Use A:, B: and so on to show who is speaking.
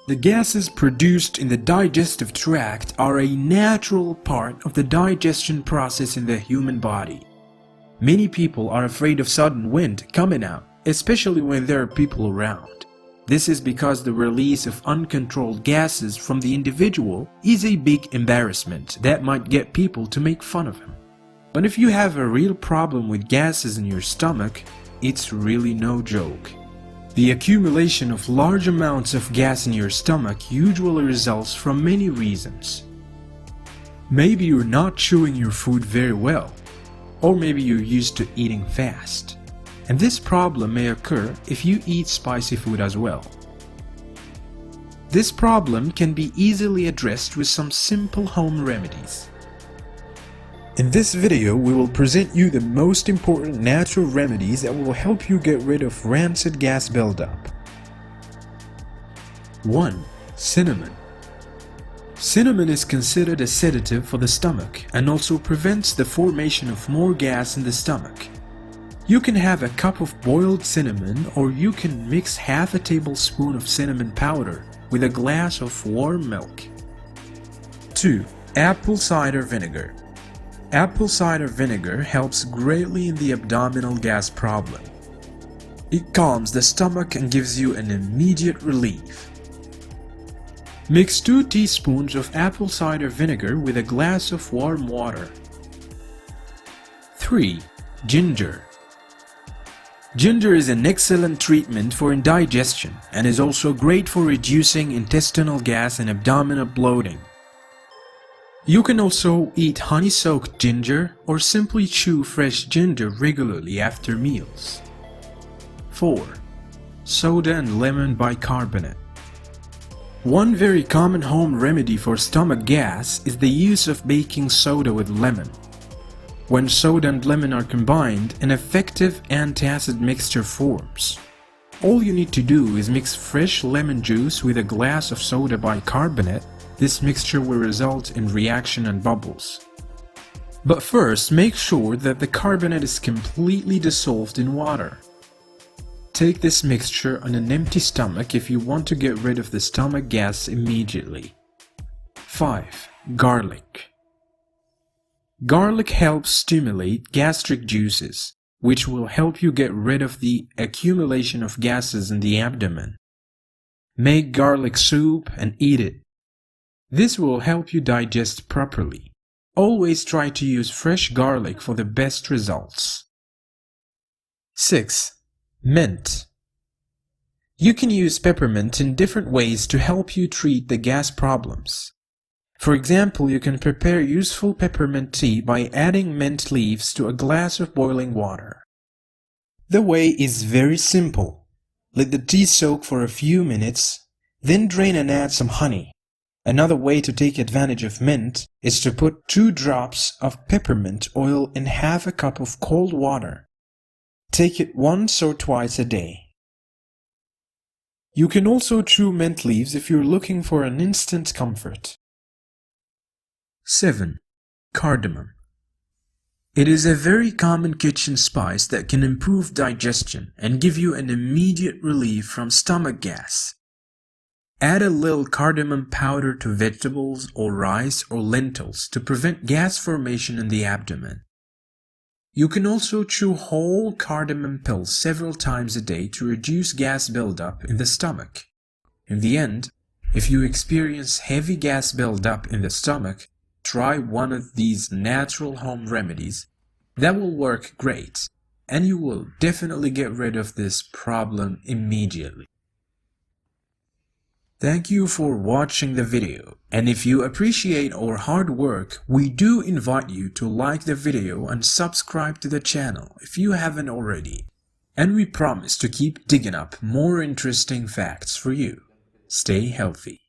A: The gases produced in the digestive tract are a natural part of the digestion process in the human body. Many people are afraid of sudden wind coming out, especially when there are people around. This is because the release of uncontrolled gases from the individual is a big embarrassment that might get people to make fun of him. But if you have a real problem with gases in your stomach, it's really no joke. The accumulation of large amounts of gas in your stomach usually results from many reasons. Maybe you're not chewing your food very well, or maybe you're used to eating fast. And this problem may occur if you eat spicy food as well. This problem can be easily addressed with some simple home remedies. In this video, we will present you the most important natural remedies that will help you get rid of rancid gas buildup. 1. Cinnamon. Cinnamon is considered a sedative for the stomach and also prevents the formation of more gas in the stomach. You can have a cup of boiled cinnamon, or you can mix half a tablespoon of cinnamon powder with a glass of warm milk. 2. Apple cider vinegar. Apple cider vinegar helps greatly in the abdominal gas problem. It calms the stomach and gives you an immediate relief. Mix 2 teaspoons of apple cider vinegar with a glass of warm water. 3. Ginger. Ginger is an excellent treatment for indigestion and is also great for reducing intestinal gas and abdominal bloating. You can also eat honey-soaked ginger or simply chew fresh ginger regularly after meals. 4. Soda and lemon bicarbonate. One very common home remedy for stomach gas is the use of baking soda with lemon. When soda and lemon are combined, an effective antacid mixture forms. All you need to do is mix fresh lemon juice with a glass of soda bicarbonate. This mixture will result in reaction and bubbles. But first, make sure that the carbonate is completely dissolved in water. Take this mixture on an empty stomach if you want to get rid of the stomach gas immediately. 5. Garlic. Garlic helps stimulate gastric juices, which will help you get rid of the accumulation of gases in the abdomen. Make garlic soup and eat it. This will help you digest properly. Always try to use fresh garlic for the best results. 6. Mint. You can use peppermint in different ways to help you treat the gas problems. For example, you can prepare useful peppermint tea by adding mint leaves to a glass of boiling water. The way is very simple. Let the tea soak for a few minutes, then drain and add some honey. Another way to take advantage of mint is to put 2 drops of peppermint oil in half a cup of cold water. Take it once or twice a day. You can also chew mint leaves if you're looking for an instant comfort. 7. Cardamom. It is a very common kitchen spice that can improve digestion and give you an immediate relief from stomach gas. Add a little cardamom powder to vegetables or rice or lentils to prevent gas formation in the abdomen. You can also chew whole cardamom pills several times a day to reduce gas buildup in the stomach. In the end, if you experience heavy gas buildup in the stomach, try one of these natural home remedies. That will work great, and you will definitely get rid of this problem immediately. Thank you for watching the video, and if you appreciate our hard work, we do invite you to like the video and subscribe to the channel if you haven't already. And we promise to keep digging up more interesting facts for you. Stay healthy.